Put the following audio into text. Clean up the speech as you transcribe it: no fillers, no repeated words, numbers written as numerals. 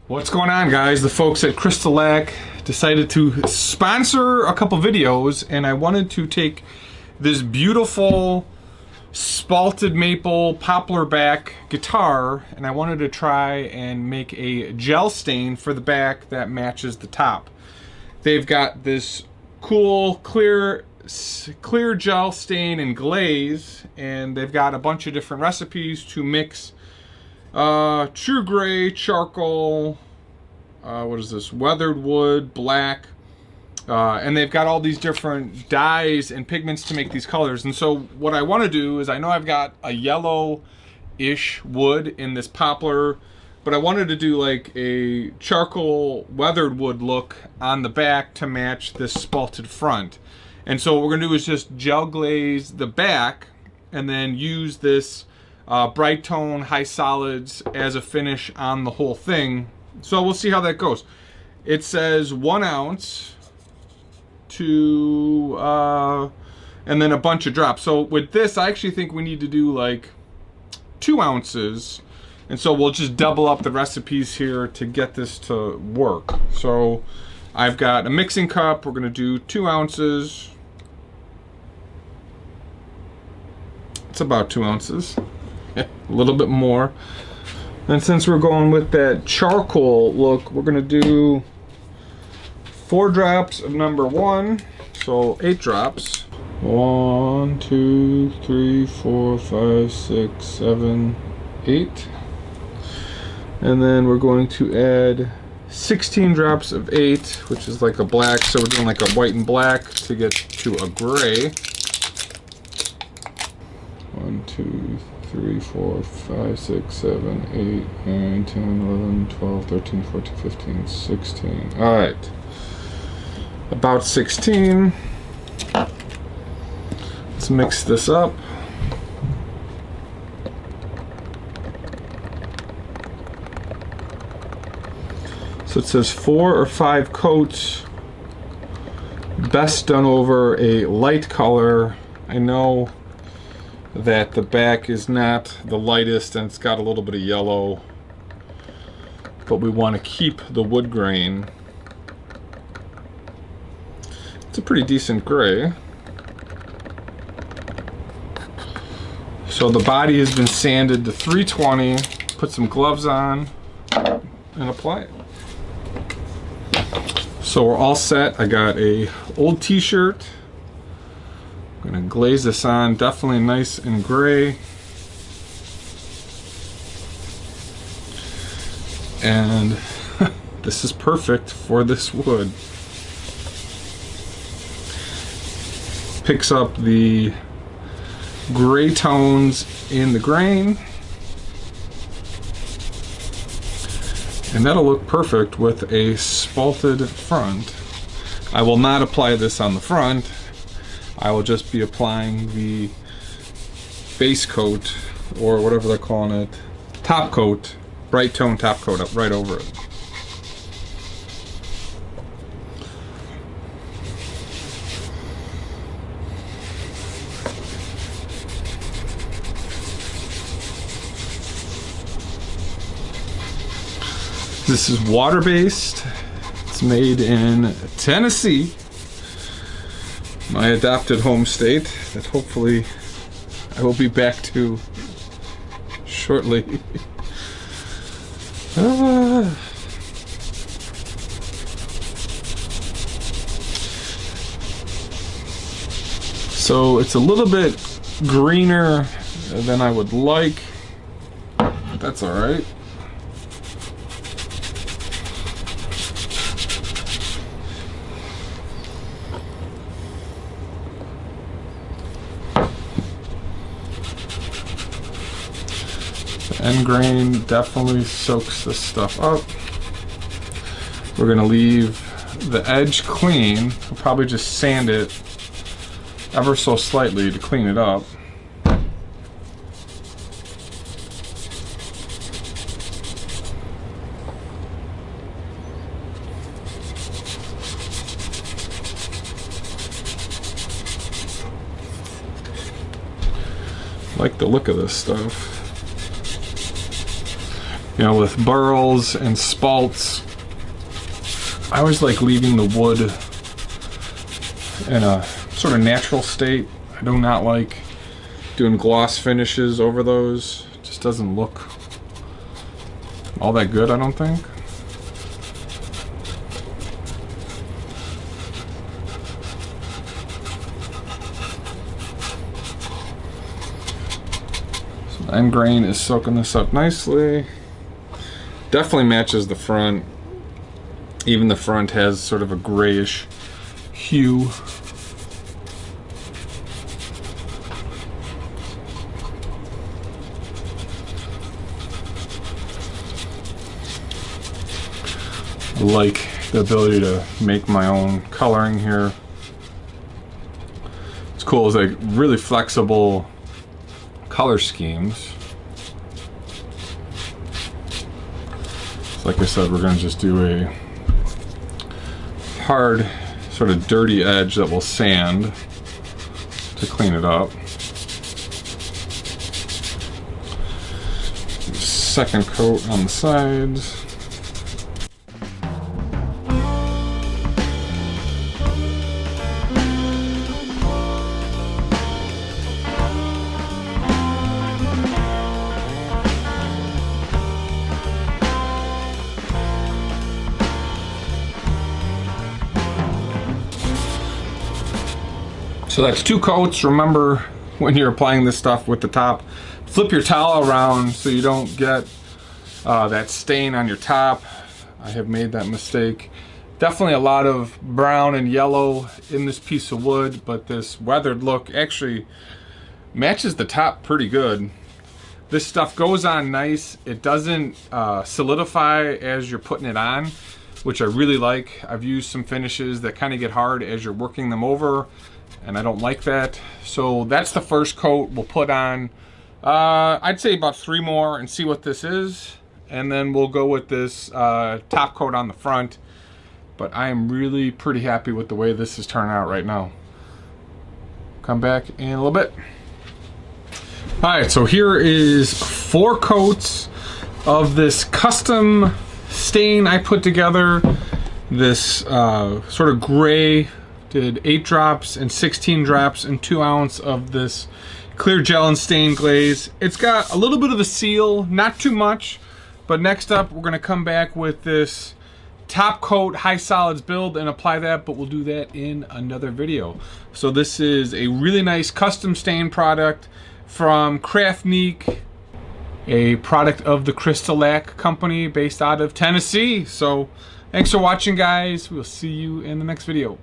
What's going on, guys? The folks at Crystal Lac decided to sponsor a couple videos, and I wanted to take this beautiful spalted maple poplar back guitar, and I wanted to try and make a gel stain for the back that matches the top. They've got this cool clear gel stain and glaze, and they've got a bunch of different recipes to mix true gray, charcoal, what is this, weathered wood, black, and they've got all these different dyes and pigments to make these colors. And so what I want to do is, I know I've got a yellow-ish wood in this poplar, but I wanted to do like a charcoal weathered wood look on the back to match this spalted front. And so what we're gonna do is just gel glaze the back and then use this bright tone high solids as a finish on the whole thing. So we'll see how that goes. It says 1 ounce to and then a bunch of drops. So with this, I actually think we need to do like 2 ounces, and so we'll just double up the recipes here to get this to work. So I've got a mixing cup. We're gonna do 2 ounces. It's about 2 ounces. A little bit more. And since we're going with that charcoal look, we're gonna do 4 drops of number 1, so 8 drops. 1, 2, 3, 4, 5, 6, 7, 8. And then we're going to add 16 drops of 8, which is like a black, so we're doing like a white and black to get to a gray. 1, 2, 3, 4, 5, 6, 7, 8, 9, 10, 11, 12, 13, 14, 15, 16. All right, about 16. Let's mix this up. So it says 4 or 5 coats, best done over a light color. I know that the back is not the lightest and it's got a little bit of yellow, but we want to keep the wood grain. It's a pretty decent gray. So the body has been sanded to 320. Put some gloves on and apply it. So we're all set. I got a old t-shirt. I'm gonna glaze this on, definitely nice and gray. And this is perfect for this wood. Picks up the gray tones in the grain. And that'll look perfect with a spalted front. I will not apply this on the front. I will just be applying the base coat, or whatever they're calling it, top coat, bright tone top coat up right over it. This is water-based. It's made in Tennessee, my adopted home state, that hopefully I will be back to shortly. So it's a little bit greener than I would like, but that's all right. End grain definitely soaks this stuff up. We're gonna leave the edge clean. We'll probably just sand it ever so slightly to clean it up. I like the look of this stuff. You know, with burls and spalts, I always like leaving the wood in a sort of natural state. I do not like doing gloss finishes over those. It just doesn't look all that good, I don't think. So the end grain is soaking this up nicely. Definitely matches the front. Even the front has sort of a grayish hue. I like the ability to make my own coloring here. It's cool, it's like really flexible color schemes. Like I said, we're going to just do a hard, sort of dirty edge that we'll sand to clean it up. Second coat on the sides. So that's 2 coats. Remember, when you're applying this stuff with the top, flip your towel around so you don't get that stain on your top. I have made that mistake. Definitely a lot of brown and yellow in this piece of wood, but this weathered look actually matches the top pretty good. This stuff goes on nice. It doesn't solidify as you're putting it on, which I really like. I've used some finishes that kind of get hard as you're working them over, and I don't like that. So that's the first coat we'll put on. I'd say about 3 more and see what this is, and then we'll go with this top coat on the front. But I am really pretty happy with the way this is turning out right now. Come back in a little bit. Alright, so here is 4 coats of this custom stain I put together. This sort of gray, did 8 drops and 16 drops and 2 ounce of this clear gel and stain glaze. It's got a little bit of a seal, not too much, but next up we're gonna come back with this top coat high solids build and apply that, but we'll do that in another video. So this is a really nice custom stain product from Craftnique, a product of the Craftnique company based out of Tennessee. So thanks for watching, guys. We'll see you in the next video.